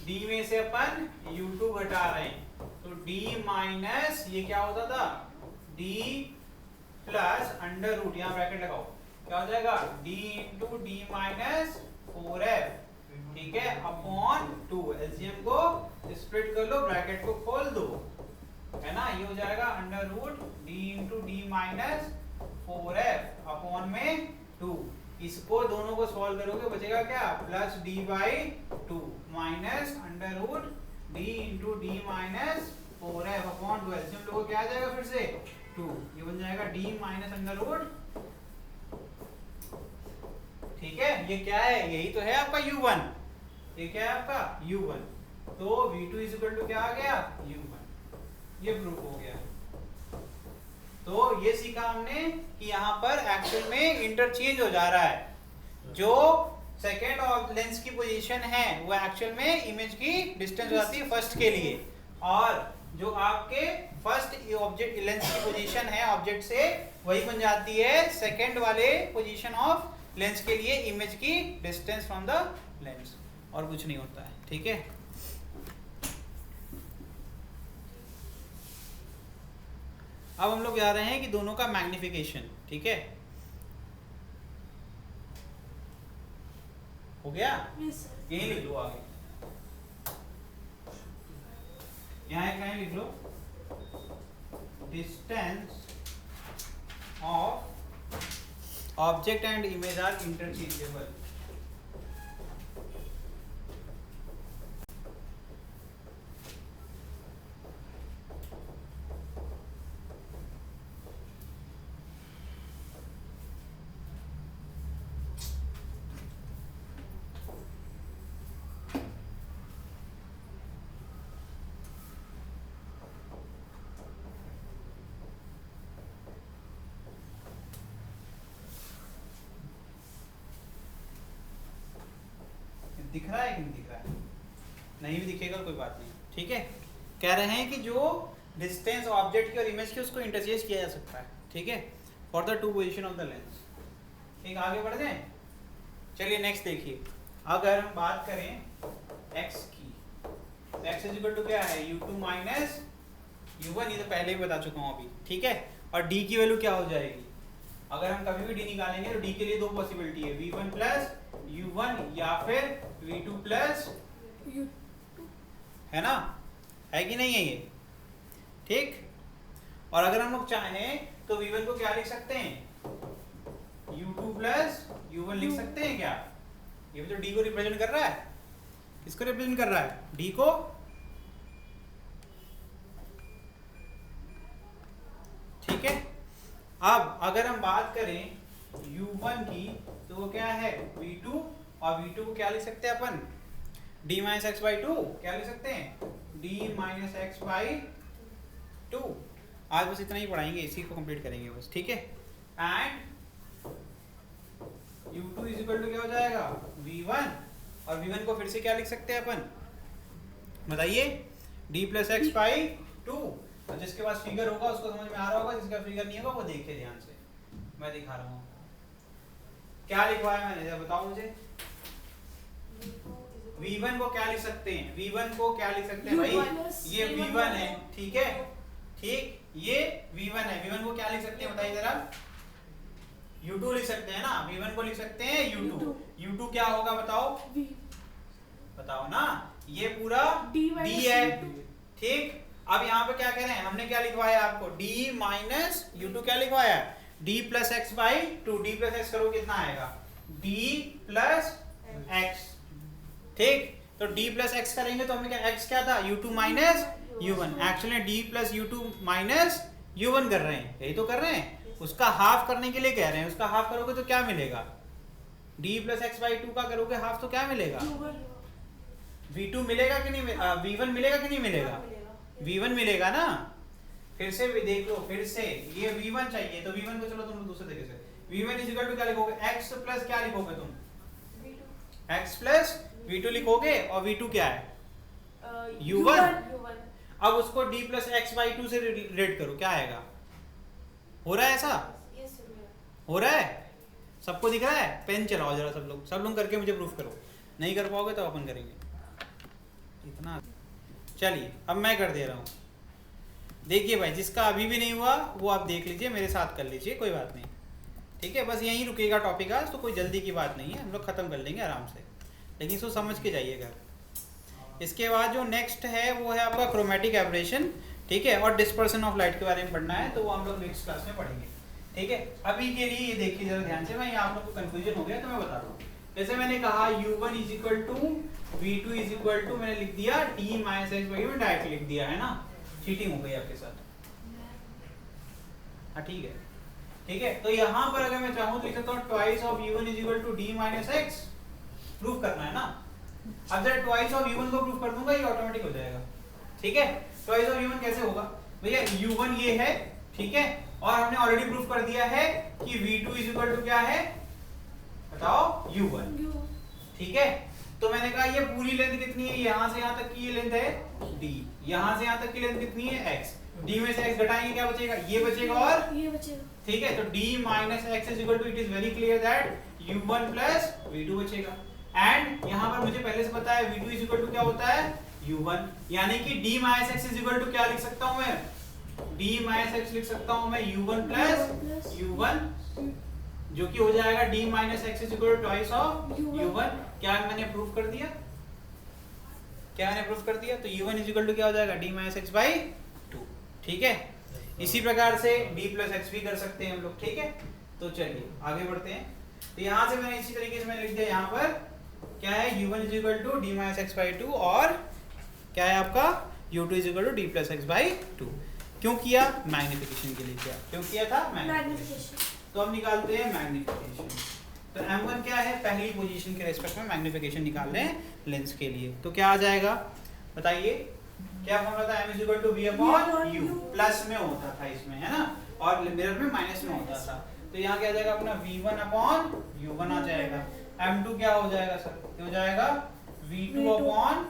d में से अपन u2 घटा रहे हैं, तो d माइनस ये क्या होता था? d प्लस अंडर रूट, यहाँ ब्रैकेट लगाओ, क्या हो जाएगा? d into d minus 4f, ठीक है, अपॉन 2। एलसीएम को स्प्लिट कर लो, ब्रैकेट को खोल दो, है ना? ये हो जाएगा under root d into d minus 4f upon में 2। इसको दोनों को सॉल्व करोगे बचेगा क्या? Plus d by 2 minus under root d into d minus 4f upon 2। LCM लोगों क्या आ जाएगा फिर से? 2। ये बन जाएगा d माइनस अंडर रूट, ठीक है? ये क्या है? यही तो है आपका u1। ये क्या है आपका u1, तो v2 इज इक्वल टू क्या आ गया u1, ये प्रूफ हो गया। तो ये सीखा हमने कि यहाँ पर एक्चुअल में इंटरचेंज हो जा रहा है, जो सेकेंड और लेंस की पोजीशन है वो एक्चुअल में इमेज की डिस्टेंस हो जाती है फर्स्ट के लिए, और जो आपके फर्स्ट ऑब्जेक्ट लेंस की पोजीशन है ऑब्जेक्ट से वही बन जाती है सेकेंड वाले पोजीशन ऑफ लेंस के लिए इमेज की डिस्टेंस फ्रॉम द लेंस, और कुछ नहीं होता है। ठीक है, अब हम लोग जा रहे हैं कि दोनों का मैग्निफिकेशन। ठीक है, हो गया, Yes, sir. यही लिख लो आगे, यहाँ कहीं लिख लो distance of object and image are interchangeable. दिख रहा है कि नहीं दिख रहा है? नहीं भी दिखेगा कोई बात नहीं। ठीक है, कह रहे हैं कि जो डिस्टेंस ऑब्जेक्ट की और इमेज की उसको इंटरचेंज किया जा सकता है। ठीक है, for the two position of the lens. ठीक, आगे बढ़ जाए। चलिए नेक्स्ट देखिए, अगर हम बात करें x की, x इज इक्वल टू क्या है u2 माइनस u1, ये तो पहले भी बता चुका हूँ अभी। ठीक है, और d की वैल्यू क्या हो जाएगी, अगर हम कभी भी d निकालेंगे तो d के लिए दो पॉसिबिलिटी है, v1 प्लस u1 या फिर v2 प्लस You. है ना, है कि नहीं है ये? ठीक, और अगर हम लोग चाहें तो v1 को क्या लिख सकते हैं, u2 प्लस u1 लिख सकते हैं क्या? ये भी तो d को रिप्रेजेंट कर रहा है, किसको रिप्रेजेंट कर रहा है, d को। ठीक है, अब अगर हम बात करें u1 की तो वो क्या है v2, और v2 को क्या लिख सकते हैं अपन, d minus x by two, क्या लिख सकते हैं d minus x by two. आज बस इतना ही पढ़ाएंगे, इसी को कंप्लीट करेंगे बस। ठीक है, and u2 is equal to क्या हो जाएगा v1, और v1 को फिर से क्या लिख सकते हैं अपन, बताइए, d plus x by two. तो जिसके पास फिगर होगा उसको समझ में आ रहा होगा, जिसका फिगर नहीं होगा वो देखिए ध्यान से, मैं दिखा रहा हूँ क्या लिखवाया मैंने, जरा बताओ मुझे। v1 को क्या लिख सकते हैं, v1 को क्या लिख सकते हैं भाई, ये v1 है। ठीक है, ठीक, ये v1 है, v1 को क्या लिख सकते हैं बताइए जरा, u2 लिख सकते हैं ना, v1 को लिख सकते हैं u2, u2 क्या होगा बताओ, V. बताओ ना, ये पूरा D d minus है। U2. ठीक, अब यहाँ पे क्या कह रहे हैं, हमने क्या लिखवाया आपको, d माइनस u2 क्या लिखवाया, d plus x by two, d plus x करो कितना आएगा, d प्लस एक्स। ठीक, तो d प्लस एक्स करेंगे तो हमें क्या, x क्या था u2 minus u1, actually d plus u2 minus u1 कर रहे हैं, यही तो कर रहे हैं, उसका हाफ करने के लिए कह रहे हैं, उसका हाफ करोगे तो क्या मिलेगा, d plus x by two का करोगे हाफ तो क्या मिलेगा, v2 मिलेगा कि नहीं, v1 मिलेगा कि नहीं मिलेगा, v1 मिलेगा ना। फिर से भी देख लो, फिर से ये v1 चाहिए तो v1 को चलो तुम लोग दूसरे तरीके से, v1 इज इक्वल टू क्या लिखोगे, x प्लस क्या लिखोगे तुम, x प्लस v2 लिखोगे, और v2 क्या है, u1। अब उसको d plus x by two से रिलेट करो, क्या आएगा, हो रहा है ऐसा, हो रहा है, सबको दिख रहा है, पेन चलाओ जरा सब लोग करके मुझे प्रूफ करो, नहीं कर पाओगे तो अपन करेंगे इतना। चलिए अब मैं कर दे रहा हूँ, देखिए भाई, जिसका अभी भी नहीं हुआ वो आप देख लीजिए, मेरे साथ कर लीजिए, कोई बात नहीं। ठीक है, बस यहीं रुकेगा टॉपिक आज, तो कोई जल्दी की बात नहीं है, हम लोग खत्म कर लेंगे आराम से, लेकिन इसको समझ के जाइएगा। इसके बाद जो नेक्स्ट है वो है आपका क्रोमेटिक एब्रेशन। ठीक है, और डिस्पर्सन ऑफ लाइट के बारे में पढ़ना है, तो वो हम लोग नेक्स्ट क्लास में पढ़ेंगे। ठीक है, अभी के लिए ये देखिए जरा ध्यान से, मैं आप लोग को कंफ्यूजन हो गया तो मैं बता रहा हूँ। जैसे मैंने कहा u1 is equal to v2 is equal to, मैंने लिख दिया d माइनस एक्स बाई में डायरेक्ट लिख दिया है ना, चीटिंग हो गई आपके साथ। हाँ ठीक है, ठीक है, तो यहाँ पर अगर मैं चाहूँ तो लिख सकता हूँ twice of u1 is equal to d minus x, proof करना है ना, अब जब ट्वाइस ऑफ u1 को प्रूफ कर दूंगा ये ऑटोमेटिक हो जाएगा, ठीक है। ट्वाइस ऑफ u1 कैसे होगा भैया, u1 ये है, ठीक है, और हमने ऑलरेडी प्रूफ कर दिया है कि v2 इज इक्वल टू क्या है बताओ, u1, ठीक है। तो मैंने कहा ये पूरी लेंथ कितनी है, यहां से यहां तक की ये लेंथ है d, यहां से यहां तक की लेंथ कितनी है x, d में से x घटाएंगे क्या बचेगा, ये बचेगा और ये बचेगा, ठीक है। तो d minus x is equal to, it is very clear that u1 plus v2 बचेगा। एंड यहां पर मुझे पहले से पता है v2 इज इक्वल टू क्या होता है u1, यानी कि d minus x is equal to क्या लिख सकता हूं मैं, d माइनस x लिख सकता हूं मैं u1 प्लस u1, जो कि हो जाएगा d minus x is equal to twice of u1। क्या मैंने प्रूफ कर दिया, क्या मैंने प्रूफ कर दिया, तो u1 इज इक्वल टू क्या हो जाएगा d माइनस x बाई 2, ठीक है। इसी प्रकार से d प्लस x भी कर सकते हैं हम लोग, ठीक है। तो चलिए आगे बढ़ते हैं। तो यहाँ से मैंने इसी तरीके से मैंने लिख दिया, यहाँ पर क्या है u1 is equal to d minus x by 2 और क्या है आपका u2 is equal to d plus x by 2। क्यों किया, मैग्निफिकेशन के लिए किया, क्यों किया था मैग्निफिकेशन। तो हम निकालते हैं मैग्निफिकेशन। तो m1 क्या है, पहली पोजीशन के रेस्पेक्ट में मैग्निफिकेशन निकाल रहे हैं लेंस के लिए। तो क्या आ जाएगा बताइए, क्या फॉर्मूला था, m is equal to v upon u, plus में होता था इसमें है ना, और मिरर में माइनस में होता था। तो यहाँ क्या आ जाएगा अपना v1 अपॉन u1 आ जाएगा। m2 क्या हो जाएगा सर, क्या हो जाएगा v2 अपॉन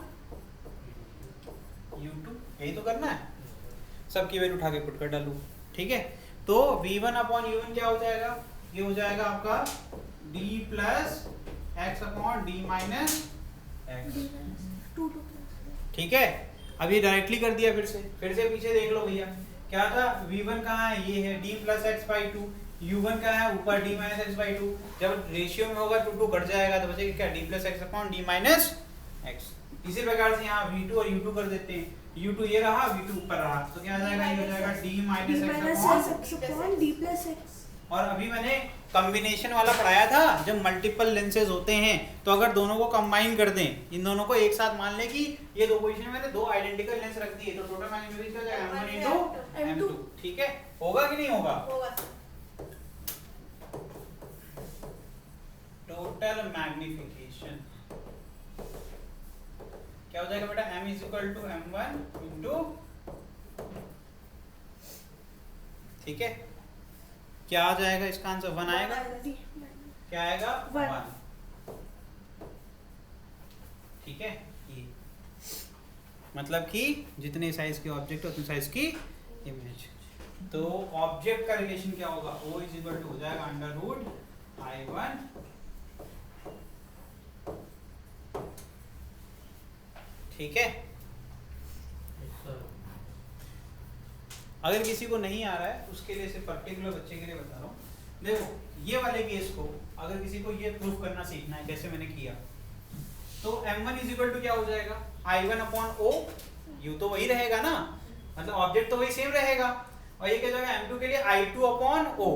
u2, यही तो करना है, सबकी वैल्यू उठा के पुट कर डालू, ठीक है। तो v1 अपॉन u1 क्या हो जाएगा, ये हो जाएगा आपका d plus x upon d minus x, ठीक है। अब ये डायरेक्टली कर दिया, फिर से पीछे देख लो भैया, क्या था v1 कहाँ है, ये है d plus x by 2, u1 कहाँ है ऊपर d माइनस x बाई 2। जब रेशियो में होगा 2 घट जाएगा तो बचेगा क्या, d plus x upon d minus x। इसी प्रकार से यहाँ v2 और u2 कर देते हैं, u2 ये रहा, v2 ऊपर रहा, तो क्या आ जाएगा, ये हो जाएगा d minus x upon d plus x। और अभी मैंने कॉम्बिनेशन वाला पढ़ाया था, जब मल्टीपल लेंसेज होते हैं तो अगर दोनों को कंबाइन कर दें, इन दोनों को एक साथ मान लें कि ये दो पोजीशन में मैंने दो आइडेंटिकल लेंस रख दिए, तो टोटल मैग्नीफिकेशन क्या जाएगा m1 into m2, ठीक है। होगा कि नहीं होगा, टोटल मैग्नीफिकेशन क्या हो जाएगा बेटा, m is equal to m1 into, ठीक है। क्या आ जाएगा इसका आंसर, 1 आएगा, क्या आएगा 1, ठीक है। ये मतलब कि जितने साइज के ऑब्जेक्ट उतने साइज की इमेज। तो ऑब्जेक्ट का रिलेशन क्या होगा, O इज इक्वल टू हो जाएगा अंडर रूट I1 ठीक है। अगर किसी को नहीं आ रहा है उसके लिए सिर्फ पर्टिकुलर बच्चे के लिए बता रहा हूँ। देखो ये वाले केस को अगर किसी को ये प्रूफ करना सीखना है जैसे मैंने किया, तो m1 इज इक्वल टू क्या हो जाएगा, I1 अपॉन O, U तो वही रहेगा ना, मतलब ऑब्जेक्ट तो वही सेम रहेगा, और ये क्या हो जाएगा m2 के लिए I2 अपॉन O,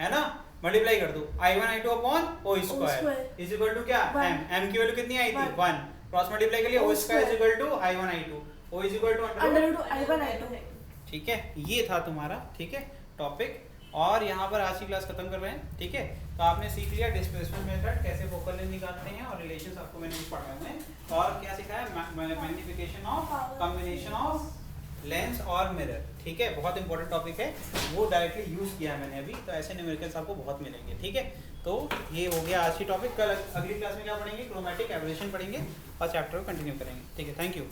है ना, मल्टीप्लाई कर दो I1 I2 upon O square is equal to क्या, m की वैल्यू कितनी आई थी 1, क्रॉस मल्टीप्लाई के लिए O square is equal to I1 I2, O is equal to under root I1 I2, ठीक है। ये था तुम्हारा, ठीक है, टॉपिक, और यहाँ पर आज की क्लास खत्म कर रहे हैं, ठीक है। तो आपने सीख लिया डिस्प्लेसमेंट मेथड, कैसे फोकल लेंथ निकालते हैं, और रिलेशंस आपको मैंने पढ़ाए हुए हैं, और क्या सिखाया magnification of combination of lens और मिरर, ठीक है। बहुत इंपॉर्टेंट टॉपिक है, वो डायरेक्टली यूज किया है मैंने अभी, तो ऐसे न्यूमेरिकल्स आपको बहुत मिलेंगे, ठीक है। तो ये हो गया आज की टॉपिक। कल अगली क्लास में क्या पढ़ेंगे, क्रोमैटिक एवरेशन पढ़ेंगे और चैप्टर को कंटिन्यू करेंगे, ठीक है। Thank you.